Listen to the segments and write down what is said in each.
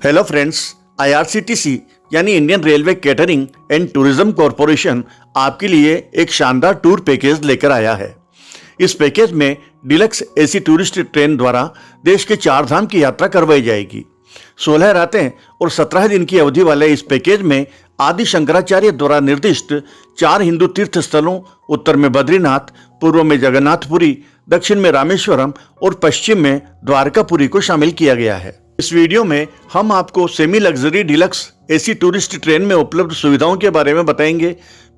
Hello friends, IRCTC यानी Indian railway catering and tourism corporation आपके लिए एक शानदार टूर पैकेज लेकर आया है। इस पैकेज में डिलक्स एसी टूरिस्ट ट्रेन द्वारा देश के 4 धाम की यात्रा करवाई जाएगी। 16 रातें और 17 दिन की अवधि वाले इस पैकेज में आदि शंकराचार्य द्वारा निर्दिष्ट 4 हिंदू तीर्थ स्थलों, उत्तर में बद्रीनाथ, पूर्व में जगन्नाथपुरी, दक्षिण में रामेश्वरम और पश्चिम में द्वारकापुरी को शामिल किया गया है। इस वीडियो में हम आपको semi luxury deluxe AC tourist train में उपलब्ध सुविधाओं के बारे में बताएंगे,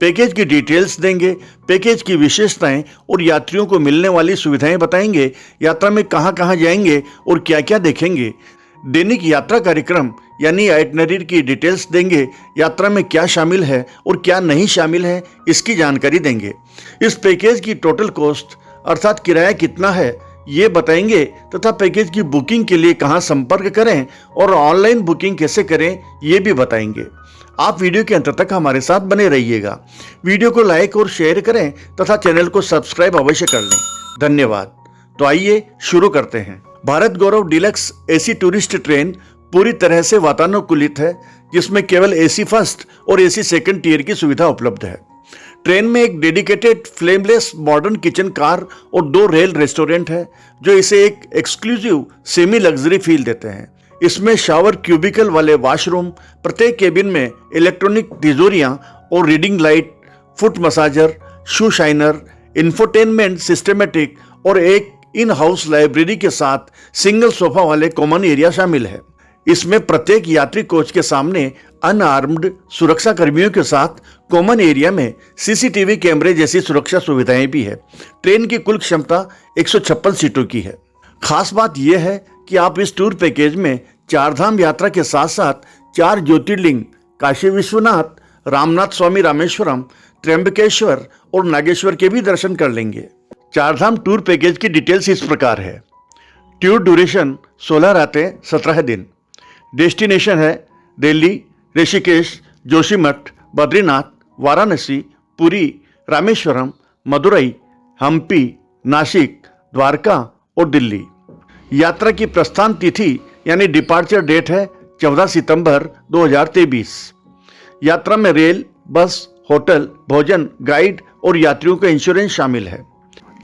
पैकेज की डिटेल्स देंगे, पैकेज की विशेषताएं और यात्रियों को मिलने वाली सुविधाएं बताएंगे, यात्रा में कहां कहां जाएंगे और क्या क्या देखेंगे, दैनिक यात्रा कार्यक्रम यानी आइटनरी की डिटेल्स देंगे, यात्रा में क्या शामिल है और क्या नहीं शामिल है इसकी जानकारी देंगे। इस पैकेज की टोटल कॉस्ट अर्थात किराया कितना है ये बताएंगे तथा पैकेज की बुकिंग के लिए कहां संपर्क करें और ऑनलाइन बुकिंग कैसे करें ये भी बताएंगे। आप वीडियो के अंत तक हमारे साथ बने रहिएगा। वीडियो को लाइक और शेयर करें तथा चैनल को सब्सक्राइब अवश्य कर लें। धन्यवाद। तो आइए शुरू करते हैं। भारत गौरव डिलक्स एसी टूरिस्ट ट्रेन पूरी तरह से वातानुकूलित है, जिसमें केवल एसी फर्स्ट और एसी सेकंड टियर की सुविधा उपलब्ध है। ट्रेन में एक dedicated flameless modern kitchen car और 2 रेल रेस्टोरेंट है, जो इसे एक एक्सक्लूसिव सेमी लग्जरी फील देते हैं। इसमें शावर क्यूबिकल वाले वॉशरूम, प्रत्येक केबिन में इलेक्ट्रॉनिक तिजोरियां और रीडिंग लाइट, फुट मसाजर, शू शाइनर, इंफोटेनमेंट सिस्टमेटिक और एक इन हाउस लाइब्रेरी के साथ सिंगल सोफा वाले कॉमन एरिया शामिल है। इसमें प्रत्येक यात्री कोच के सामने अनआर्म्ड सुरक्षा कर्मियों के साथ कॉमन एरिया में सीसीटीवी कैमरे जैसी सुरक्षा सुविधाएं भी है। ट्रेन की कुल क्षमता 156 सीटों की है। खास बात यह है कि आप इस टूर पैकेज में 4 धाम यात्रा के साथ साथ 4 ज्योतिर्लिंग काशी विश्वनाथ, रामनाथ स्वामी रामेश्वरम, त्र्यंबकेश्वर और नागेश्वर के भी दर्शन कर लेंगे। 4 धाम टूर पैकेज की डिटेल्स इस प्रकार है। टूर ड्यूरेशन 16 रातें 17 दिन। डेस्टिनेशन है दिल्ली, ऋषिकेश, जोशीमठ, बद्रीनाथ, वाराणसी, पुरी, रामेश्वरम, मदुरई, हम्पी, नासिक, द्वारका और दिल्ली। यात्रा की प्रस्थान तिथि यानी डिपार्चर डेट है 14 सितंबर 2023। यात्रा में रेल, बस, होटल, भोजन, गाइड और यात्रियों का इंश्योरेंस शामिल है।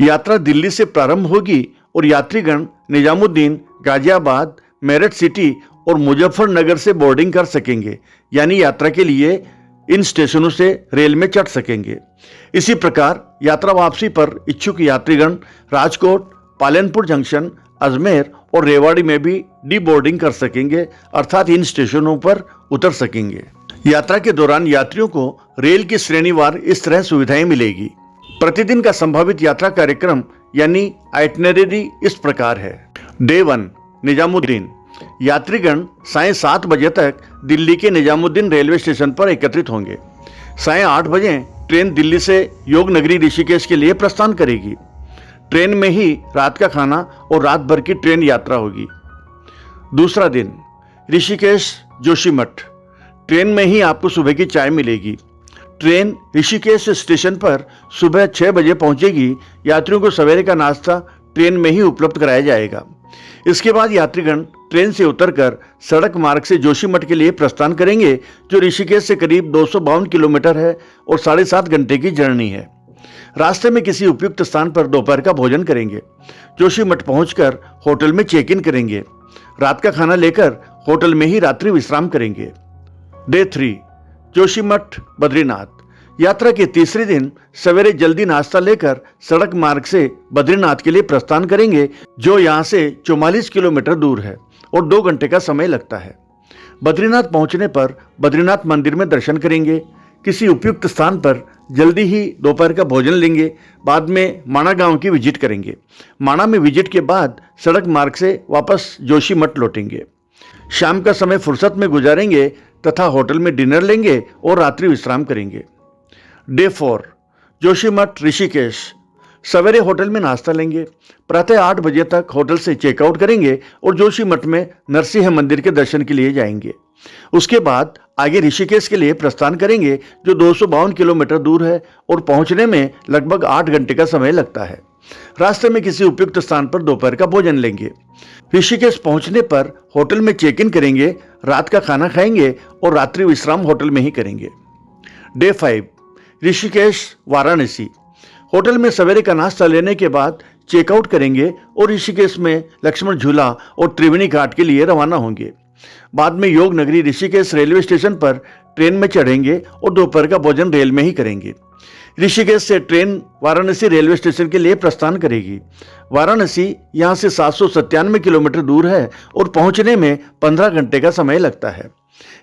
यात्रा दिल्ली से प्रारंभ होगी और यात्रीगण निजामुद्दीन, गाजियाबाद, मेरठ सिटी और मुजफ्फरनगर से बोर्डिंग कर सकेंगे, यानी यात्रा के लिए इन स्टेशनों से रेल में चढ़ सकेंगे। इसी प्रकार यात्रा वापसी पर इच्छुक यात्रीगण राजकोट, पालनपुर जंक्शन, अजमेर और रेवाड़ी में भी डी बोर्डिंग कर सकेंगे, अर्थात इन स्टेशनों पर उतर सकेंगे। यात्रा के दौरान यात्रियों को रेल की श्रेणीवार इस तरह सुविधाएं मिलेगी। प्रतिदिन का संभावित यात्रा कार्यक्रम यानी आइटनरी इस प्रकार है। डे 1 निजामुद्दीन। यात्रीगण सायं 7 बजे तक दिल्ली के निजामुद्दीन रेलवे स्टेशन पर एकत्रित होंगे। सायं 8 बजे ट्रेन दिल्ली से योग नगरी ऋषिकेश के लिए प्रस्थान करेगी। ट्रेन में ही रात का खाना और रात भर की ट्रेन यात्रा होगी। दूसरा दिन ऋषिकेश जोशीमठ। ट्रेन में ही आपको सुबह की चाय मिलेगी। ट्रेन ऋषिकेश स्टेशन पर सुबह 6 बजे पहुंचेगी। यात्रियों को सवेरे का नाश्ता ट्रेन में ही उपलब्ध कराया जाएगा। इसके बाद यात्रीगण ट्रेन से उतरकर सड़क मार्ग से जोशीमठ के लिए प्रस्थान करेंगे, जो ऋषिकेश से करीब 252 किलोमीटर है और 7.5 घंटे की जर्नी है। रास्ते में किसी उपयुक्त स्थान पर दोपहर का भोजन करेंगे। जोशीमठ पहुंचकर होटल में चेक इन करेंगे। रात का खाना लेकर होटल में ही रात्रि विश्राम करेंगे। डे 3 जोशीमठ बद्रीनाथ। यात्रा के तीसरे दिन सवेरे जल्दी नाश्ता लेकर सड़क मार्ग से बद्रीनाथ के लिए प्रस्थान करेंगे, जो यहाँ से 44 किलोमीटर दूर है और 2 घंटे का समय लगता है। बद्रीनाथ पहुंचने पर बद्रीनाथ मंदिर में दर्शन करेंगे। किसी उपयुक्त स्थान पर जल्दी ही दोपहर का भोजन लेंगे। बाद में माणा गांव की विजिट करेंगे। माणा में विजिट के बाद सड़क मार्ग से वापस जोशीमठ लौटेंगे। शाम का समय फुर्सत में गुजारेंगे तथा होटल में डिनर लेंगे और रात्रि विश्राम करेंगे। डे 4 जोशीमठ ऋषिकेश। सवेरे होटल में नाश्ता लेंगे। प्रातः 8 बजे तक होटल से चेकआउट करेंगे और जोशीमठ में नरसिंह मंदिर के दर्शन के लिए जाएंगे। उसके बाद आगे ऋषिकेश के लिए प्रस्थान करेंगे, जो 252 किलोमीटर दूर है और पहुंचने में लगभग 8 घंटे का समय लगता है। रास्ते में किसी उपयुक्त स्थान पर दोपहर का भोजन लेंगे। ऋषिकेश पहुंचने पर होटल में चेक इन करेंगे। रात का खाना खाएंगे और रात्रि विश्राम होटल में ही करेंगे। डे 5 ऋषिकेश वाराणसी। होटल में सवेरे का नाश्ता लेने के बाद चेकआउट करेंगे और ऋषिकेश में लक्ष्मण झूला और त्रिवेणी घाट के लिए रवाना होंगे। बाद में योग नगरी ऋषिकेश रेलवे स्टेशन पर ट्रेन में चढ़ेंगे और दोपहर का भोजन रेल में ही करेंगे। ऋषिकेश से ट्रेन वाराणसी रेलवे स्टेशन के लिए प्रस्थान करेगी। वाराणसी यहाँ से 797 किलोमीटर दूर है और पहुँचने में 15 घंटे का समय लगता है।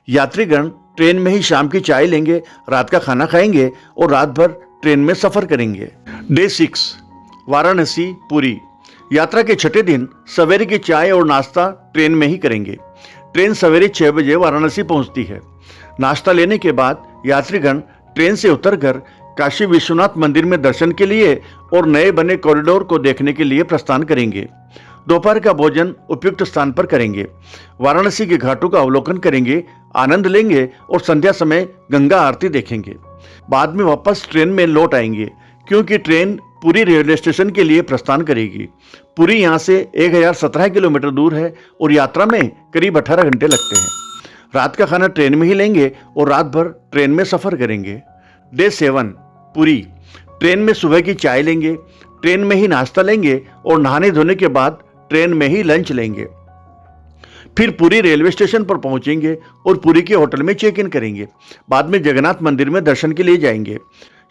यात्रीगण ट्रेन में ही शाम की चाय लेंगे, रात का खाना खाएंगे और रात भर ट्रेन में सफर करेंगे। डे 6 वाराणसी पुरी। यात्रा के छठे दिन सवेरे की चाय और नाश्ता ट्रेन में ही करेंगे। ट्रेन सवेरे 6 बजे वाराणसी पहुंचती है। नाश्ता लेने के बाद यात्रीगण ट्रेन से उतरकर काशी विश्वनाथ मंदिर में दर्शन के लिए और नए बने कॉरिडोर को देखने के लिए प्रस्थान करेंगे। दोपहर का भोजन उपयुक्त स्थान पर करेंगे। वाराणसी के घाटों का अवलोकन करेंगे, आनंद लेंगे और संध्या समय गंगा आरती देखेंगे। बाद में वापस ट्रेन में लौट आएंगे क्योंकि ट्रेन पुरी रेलवे स्टेशन के लिए प्रस्थान करेगी। पुरी यहाँ से 1017 किलोमीटर दूर है और यात्रा में करीब 18 घंटे लगते हैं। रात का खाना ट्रेन में ही लेंगे और रात भर ट्रेन में सफर करेंगे। डे 7 पुरी। ट्रेन में सुबह की चाय लेंगे, ट्रेन में ही नाश्ता लेंगे और नहाने धोने के बाद ट्रेन में ही लंच लेंगे। फिर पुरी रेलवे स्टेशन पर पहुंचेंगे और पुरी के होटल में चेक इन करेंगे। बाद में जगन्नाथ मंदिर में दर्शन के लिए जाएंगे।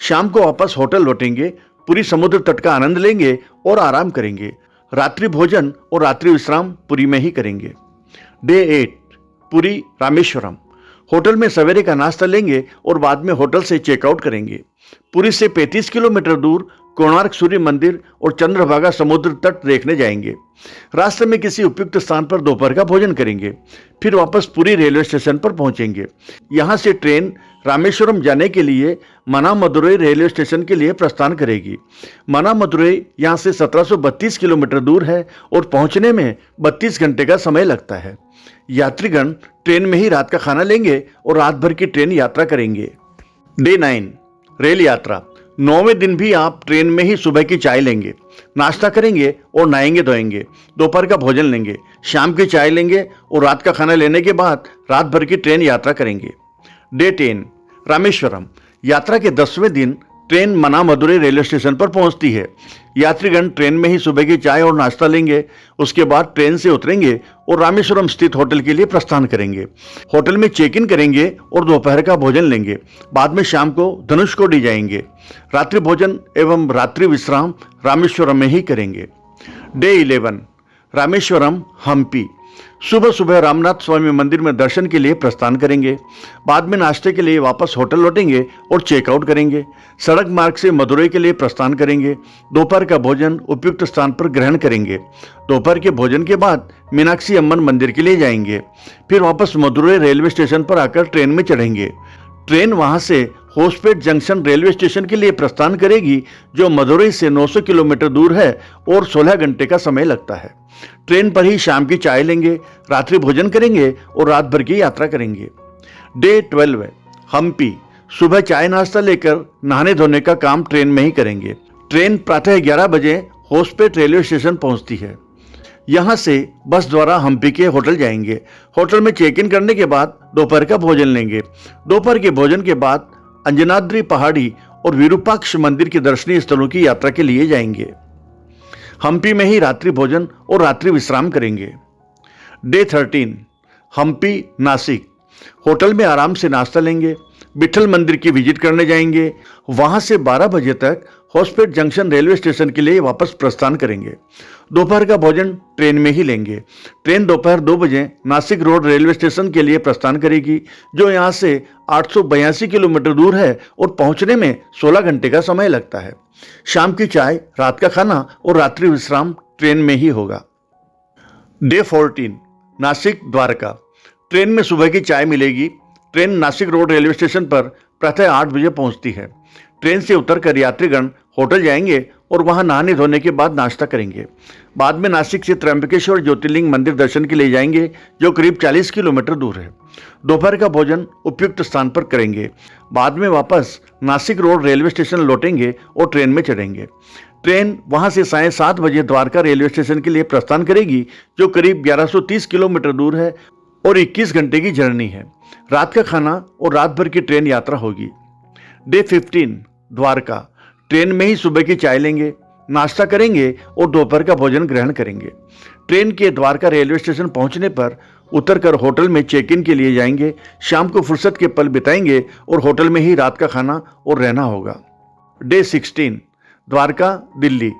शाम को वापस होटल लौटेंगे, पुरी समुद्र तट का आनंद लेंगे और आराम करेंगे। रात्रि भोजन और रात्रि विश्राम पुरी में ही करेंगे। डे 8 पुरी रामेश्वरम। होटल में सवेरे का नाश्ता लेंगे और बाद में होटल से चेकआउट करेंगे। पुरी से 35 किलोमीटर दूर कोणार्क सूर्य मंदिर और चंद्रभागा समुद्र तट देखने जाएंगे। रास्ते में किसी उपयुक्त स्थान पर दोपहर का भोजन करेंगे। फिर वापस पुरी रेलवे स्टेशन पर पहुंचेंगे। यहां से ट्रेन रामेश्वरम जाने के लिए मनामदुरई रेलवे स्टेशन के लिए प्रस्थान करेगी। मनामदुरई यहां से 1732 किलोमीटर दूर है और पहुंचने में 32 घंटे का समय लगता है। यात्रीगण ट्रेन में ही रात का खाना लेंगे और रात भर की ट्रेन यात्रा करेंगे। डे 9 रेल यात्रा। 9वें दिन भी आप ट्रेन में ही सुबह की चाय लेंगे, नाश्ता करेंगे और नहाएंगे धोएंगे। दोपहर का भोजन लेंगे, शाम की चाय लेंगे और रात का खाना लेने के बाद रात भर की ट्रेन यात्रा करेंगे। डे 10 रामेश्वरम। यात्रा के 10वें दिन ट्रेन मनामदुरई रेलवे स्टेशन पर पहुंचती है। यात्रीगण ट्रेन में ही सुबह की चाय और नाश्ता लेंगे, उसके बाद ट्रेन से उतरेंगे और रामेश्वरम स्थित होटल के लिए प्रस्थान करेंगे। होटल में चेक इन करेंगे और दोपहर का भोजन लेंगे। बाद में शाम को धनुषकोडी जाएंगे। रात्रि भोजन एवं रात्रि विश्राम रामेश्वरम में ही करेंगे। डे 11 रामेश्वरम हम्पी। सुबह सुबह रामनाथ स्वामी मंदिर में दर्शन के लिए प्रस्थान करेंगे। बाद में नाश्ते के लिए वापस होटल लौटेंगे और चेकआउट करेंगे। सड़क मार्ग से मदुरई के लिए प्रस्थान करेंगे। दोपहर का भोजन उपयुक्त स्थान पर ग्रहण करेंगे। दोपहर के भोजन के बाद मीनाक्षी अम्मन मंदिर के लिए जाएंगे। फिर वापस मदुरई रेलवे स्टेशन पर आकर ट्रेन में चढ़ेंगे। ट्रेन वहां से होसपेट जंक्शन रेलवे स्टेशन के लिए प्रस्थान करेगी, जो मदुरई से 900 किलोमीटर दूर है और 16 घंटे का समय लगता है। ट्रेन पर ही शाम की चाय लेंगे, रात्रि भोजन करेंगे और रात भर की यात्रा करेंगे। डे 12 हम्पी। सुबह चाय नाश्ता लेकर नहाने धोने का काम ट्रेन में ही करेंगे। ट्रेन प्रातः 11 बजे होसपेट रेलवे स्टेशन पहुंचती है। यहां से बस द्वारा हम्पी के होटल जाएंगे। होटल में चेक इन करने के बाद दोपहर का भोजन लेंगे। दोपहर के भोजन के बाद अंजनाद्री पहाड़ी और विरूपाक्ष मंदिर के दर्शनीय स्थलों की यात्रा के लिए जाएंगे। हम्पी में ही रात्रि भोजन और रात्रि विश्राम करेंगे। डे 13 हम्पी नासिक। होटल में आराम से नाश्ता लेंगे। विठल मंदिर की विजिट करने जाएंगे। वहां से 12 बजे तक होसपेट जंक्शन रेलवे स्टेशन के लिए वापस प्रस्थान करेंगे। दोपहर का भोजन ट्रेन में ही लेंगे। ट्रेन दोपहर 2 बजे नासिक रोड रेलवे स्टेशन के लिए प्रस्थान करेगी, जो यहाँ से 882 किलोमीटर दूर है और पहुँचने में 16 घंटे का समय लगता है। शाम की चाय, रात का खाना और रात्रि विश्राम ट्रेन में ही होगा। डे 14 नासिक द्वारका। ट्रेन में सुबह की चाय मिलेगी। Train Nashik road railway station पर प्रातः 8 बजे पहुंचती है। ट्रेन से उतरकर यात्रीगण होटल जाएंगे और वहां नहाने धोने के बाद नाश्ता करेंगे। बाद में नासिक से त्र्यंबकेश्वर ज्योतिर्लिंग मंदिर दर्शन के लिए जाएंगे, जो करीब 40 किलोमीटर दूर है। दोपहर का भोजन उपयुक्त स्थान पर करेंगे। बाद में वापस नासिक रोड रेलवे स्टेशन लौटेंगे और ट्रेन में चढ़ेंगे। ट्रेन वहां से साढ़े 7 बजे द्वारका रेलवे स्टेशन के लिए प्रस्थान करेगी, जो करीब 1130 किलोमीटर दूर है और 21 घंटे की जर्नी है। रात का खाना और रात भर की ट्रेन यात्रा होगी। डे 15 द्वारका। ट्रेन में ही सुबह की चाय लेंगे, नाश्ता करेंगे और दोपहर का भोजन ग्रहण करेंगे। ट्रेन के द्वारका रेलवे स्टेशन पहुंचने पर उतरकर होटल में चेक इन के लिए जाएंगे। शाम को फुर्सत के पल बिताएंगे और होटल में ही रात का खाना और रहना होगा। डे 16 द्वारका दिल्ली।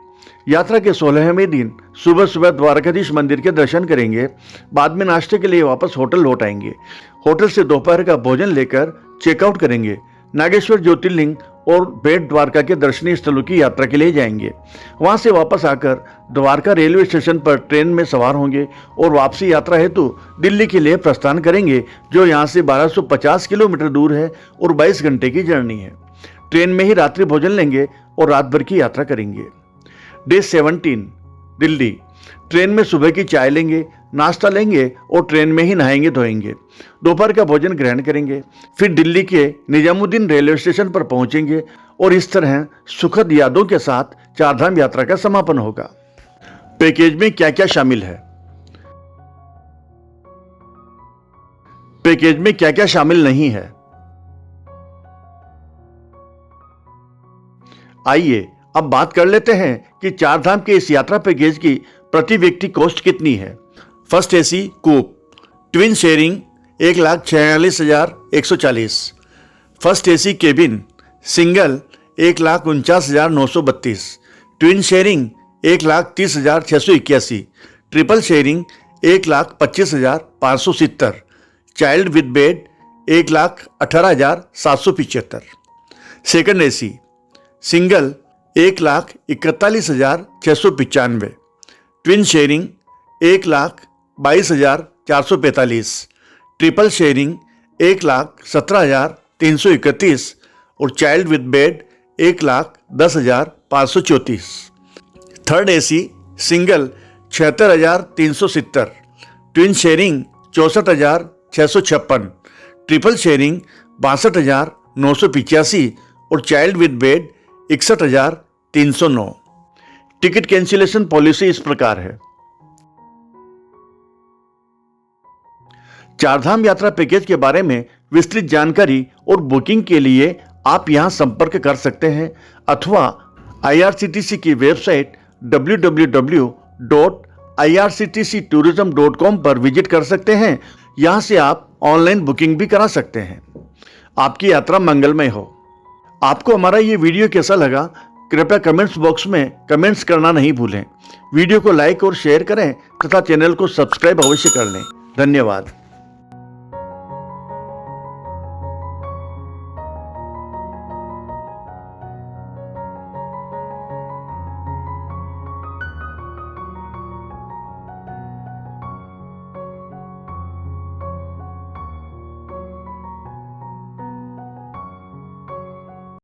यात्रा के 16वें दिन सुबह सुबह द्वारकाधीश मंदिर के दर्शन करेंगे। बाद में नाश्ते के लिए वापस होटल लौट आएंगे। होटल से दोपहर का भोजन लेकर चेकआउट करेंगे। नागेश्वर ज्योतिर्लिंग और बेट द्वारका के दर्शनीय स्थलों की यात्रा के लिए जाएंगे। वहां से वापस आकर द्वारका रेलवे स्टेशन पर ट्रेन में सवार होंगे और वापसी यात्रा हेतु दिल्ली के लिए प्रस्थान करेंगे, जो यहाँ से 1250 किलोमीटर दूर है और 22 घंटे की जर्नी है। ट्रेन में ही रात्रि भोजन लेंगे और रात भर की यात्रा करेंगे। डे 17 दिल्ली। ट्रेन में सुबह की चाय लेंगे, नाश्ता लेंगे और ट्रेन में ही नहाएंगे धोएंगे। दोपहर का भोजन ग्रहण करेंगे। फिर दिल्ली के निजामुद्दीन रेलवे स्टेशन पर पहुंचेंगे और इस तरह सुखद यादों के साथ चारधाम यात्रा का समापन होगा। पैकेज में क्या क्या शामिल है? पैकेज में क्या क्या शामिल नहीं है? आइए अब बात कर लेते हैं कि चारधाम के इस यात्रा पैकेज की प्रति व्यक्ति कॉस्ट कितनी है। First AC coupe twin sharing 1,46,140। First AC cabin single 1,49,932। Twin sharing 1,30,681। Triple sharing 1,25,570। Child with bed 1,18,775। Second AC single 1,41,695। Twin sharing 1,22,445। Triple sharing 1,17,331 और child with bed 1,10,534। Third AC single 76,370। Twin sharing 64,656। Triple sharing 62,985 और child with bed 61,309। Ticket cancellation policy इस प्रकार है। चारधाम यात्रा package के बारे में विस्तृत जानकारी और बुकिंग के लिए आप यहां संपर्क कर सकते हैं अथवा IRCTC की वेबसाइट www.irctctourism.com पर विजिट कर सकते हैं। यहां से आप ऑनलाइन बुकिंग भी करा सकते हैं। आपकी यात्रा मंगलमय हो। आपको हमारा ये वीडियो कैसा लगा, कृपया कमेंट्स बॉक्स में कमेंट्स करना नहीं भूलें। वीडियो को लाइक और शेयर करें तथा चैनल को सब्सक्राइब अवश्य कर लें। धन्यवाद।